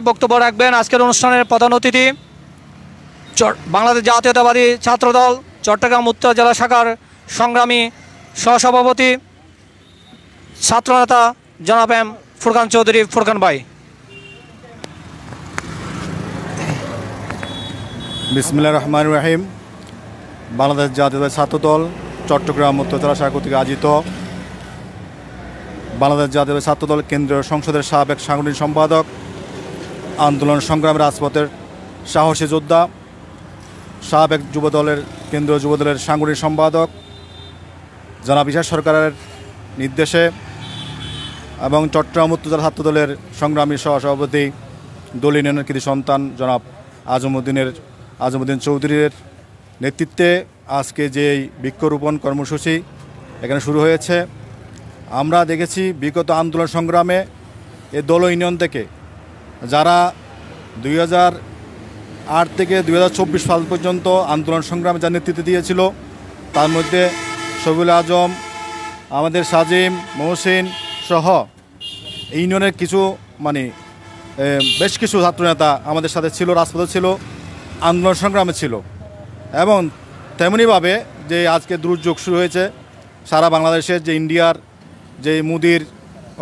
বক্তব্য রাখবেন আজকের অনুষ্ঠানের প্রধান অতিথি বাংলাদেশ জাতীয়তাবাদী ছাত্রদল চট্টগ্রাম উত্তর জেলা শাখার সংগ্রামী সহসভাপতি ছাত্রনেতা জনাব এম ফুরকান চৌধুরী ফুরকান ভাই। বিসমিল্লাহির রহমানির রহিম। বাংলাদেশ জাতীয়তাবাদী ছাত্রদল চট্টগ্রাম উত্তর জেলা শাখা কর্তৃক আয়োজিত বাংলাদেশ জাতীয়তাবাদী ছাত্রদল কেন্দ্রীয় সংসদের সাবেক সাংগঠনিক সম্পাদক, আন্দোলন সংগ্রামের রাজপথের সাহসী যোদ্ধা, সাবেক যুবদলের কেন্দ্রীয় যুবদলের সাংগঠনিক সম্পাদক জনাব ইশাক সরকারের নির্দেশে এবং চট্টগ্রাম উত্তর জেলা ছাত্রদলের সংগ্রামী সহসভাপতি দলীয় ইউনিয়নের কৃতি সন্তান জনাব আজমউদ্দিন চৌধুরীর নেতৃত্বে আজকে যে বৃক্ষরোপণ কর্মসূচি এখানে শুরু হয়েছে, আমরা দেখেছি বিগত আন্দোলন সংগ্রামে এ দল ইউনিয়ন থেকে যারা 2008 থেকে 2024 সাল পর্যন্ত আন্দোলন সংগ্রামে যার নেতৃত্ব দিয়েছিল, তার মধ্যে শফিউল আজম, আমাদের সাজিম, মহসিন সহ ইউনিয়নের কিছু বেশ কিছু ছাত্রনেতা আমাদের সাথে ছিল, রাজপথে ছিল, আন্দোলন সংগ্রামে ছিল। এবং তেমনিভাবে যে আজকে দুর্যোগ শুরু হয়েছে সারা বাংলাদেশের, যে ইন্ডিয়ার যে মুদির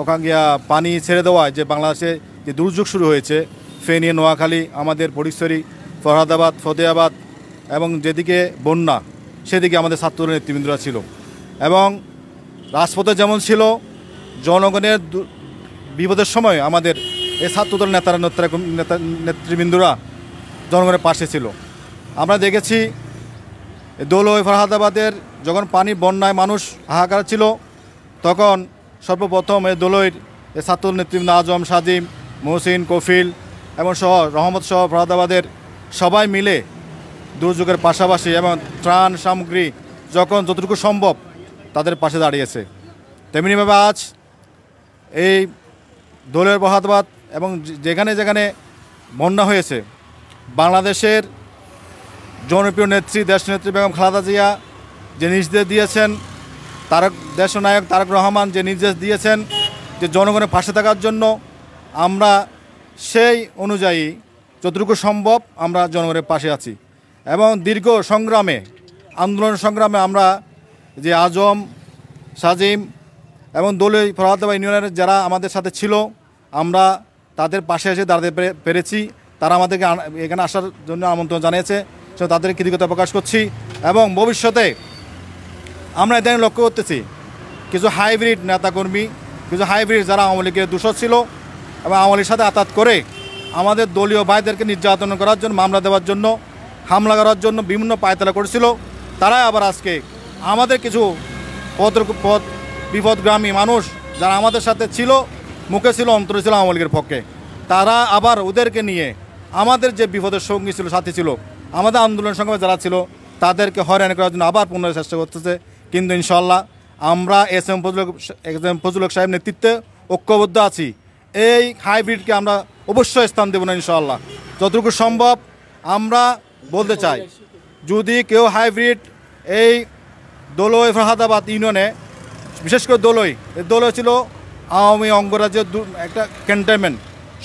ওখান গিয়া পানি ছেড়ে দেওয়ায় যে বাংলাদেশে যে দুর্যোগ শুরু হয়েছে, ফেনী, নোয়াখালী, আমাদের ফটিকছড়ি, ফরহাদাবাদ, ফতেহাবাদ এবং যেদিকে বন্যা সেদিকে আমাদের ছাত্র নেতৃবৃন্দরা ছিল। এবং রাজপথে যেমন ছিল, জনগণের বিপদের সময় আমাদের এই ছাত্রদল নেতৃবৃন্দরা জনগণের পাশে ছিল। আমরা দেখেছি দোলই ফরহাদাবাদের যখন পানি বন্যায় মানুষ হাহাকার ছিল, তখন সর্বপ্রথম এই দোলইর ছাত্র নেতৃবৃন্দ আজম, সাজিম, মহসিন, কফিল এবং রহমত সহ ফরহাদাবাদের সবাই মিলে দুর্যোগের পাশাপাশি এবং ত্রাণ সামগ্রী যখন যতটুকু সম্ভব তাদের পাশে দাঁড়িয়েছে। তেমনিভাবে আজ এই দোলের ফরহাদাবাদ এবং যেখানে যেখানে বন্যা হয়েছে, বাংলাদেশের জনপ্রিয় নেত্রী, দেশনেত্রী বেগম খালেদা জিয়া যে নির্দেশ দিয়েছেন, দেশনায়ক তারেক রহমান যে নির্দেশ দিয়েছেন যে জনগণের পাশে থাকার জন্য, আমরা সেই অনুযায়ী যতটুকু সম্ভব আমরা জনগণের পাশে আছি। এবং দীর্ঘ সংগ্রামে, আন্দোলন সংগ্রামে আমরা যে আজম, সাজিম এবং দলীয় ফরহাদাবাদ ইউনিয়নের যারা আমাদের সাথে ছিল, আমরা তাদের পাশে এসে দাঁড়াতে পেরেছি। তারা আমাদেরকে এখানে আসার জন্য আমন্ত্রণ জানিয়েছে, সে তাদের কৃতজ্ঞতা প্রকাশ করছি। এবং ভবিষ্যতে আমরা এদের লক্ষ্য করতেছি কিছু হাইব্রিড নেতাকর্মী, কিছু হাইব্রিড যারা আওয়ামী লীগের দূষর ছিল এবং আওয়ামী লীগের সাথে আঘাত করে আমাদের দলীয় ভাইদেরকে নির্যাতন করার জন্য, মামলা দেওয়ার জন্য, হামলা করার জন্য বিভিন্ন পায়তারা করেছিল, তারাই আবার আজকে আমাদের কিছু বিপদগ্রামী মানুষ যারা আমাদের সাথে ছিল, মুখে ছিল, অন্তরে ছিল আওয়ামী লীগের পক্ষে, তারা আবার ওদেরকে নিয়ে আমাদের যে বিপদের সঙ্গী ছিল, সাথী ছিল, আমাদের আন্দোলন সংগ্রামে যারা ছিল, তাদেরকে হয়রানি করার জন্য আবার পুনরায় চেষ্টা করতেছে। কিন্তু ইনশাল্লাহ আমরা এস এম ফজলুল হক সাহেব নেতৃত্বে ঐক্যবদ্ধ আছি। এই হাইব্রিডকে আমরা অবশ্যই স্থান দেব না ইনশাল্লাহ। যতটুকু সম্ভব আমরা বলতে চাই, যদি কেউ হাইব্রিড এই দোলই ফরহাদাবাদ ইউনিয়নে, বিশেষ করে দোলই ছিল আওয়ামী অঙ্গরাজ্যের একটা ক্যান্টনমেন্ট,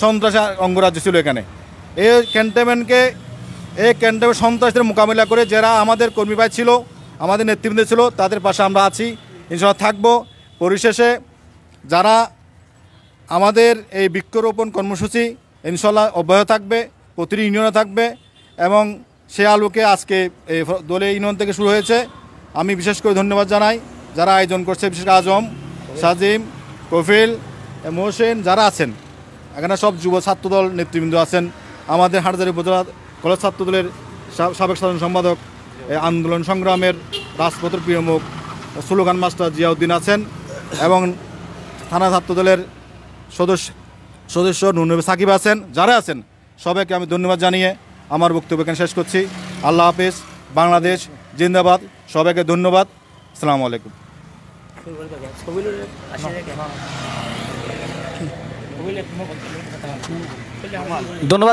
সন্ত্রাসী অঙ্গরাজ্য ছিল এখানে। এই ক্যান্টনমেন্ট সন্ত্রাসীদের মোকাবিলা করে যারা আমাদের কর্মী ভাই ছিল, আমাদের নেতৃবৃন্দ ছিল, তাদের পাশে আমরা আছি, ইনশাল্লাহ থাকবো। পরিশেষে যারা আমাদের এই বৃক্ষরোপণ কর্মসূচি ইনশাল্লাহ অব্যাহত থাকবে, প্রতিটি ইউনিয়নে থাকবে এবং সে আলোকে আজকে এই দলীয় ইউনিয়ন থেকে শুরু হয়েছে। আমি বিশেষ করে ধন্যবাদ জানাই যারা আয়োজন করছে, বিশেষ করে আজম, সাজিম, কফিল, মহসিন যারা আছেন এখানে, সব যুব ছাত্রদল নেতৃবৃন্দ আছেন, আমাদের হাটহাজারী উপজেলা কলেজ ছাত্রদলের সাবেক সাধারণ সম্পাদক, আন্দোলন সংগ্রামের রাজপথের প্রিয় মুখ স্লোগান মাস্টার জিয়াউদ্দিন আছেন এবং থানা ছাত্রদলের সদস্য নুরনবী সাকিব আছেন, যারা আছেন সবাইকে আমি ধন্যবাদ জানিয়ে আমার বক্তব্য এখানে শেষ করছি। আল্লাহ হাফেজ, বাংলাদেশ জিন্দাবাদ। সবাইকে ধন্যবাদ। আসসালামু আলাইকুম। ধন্যবাদ।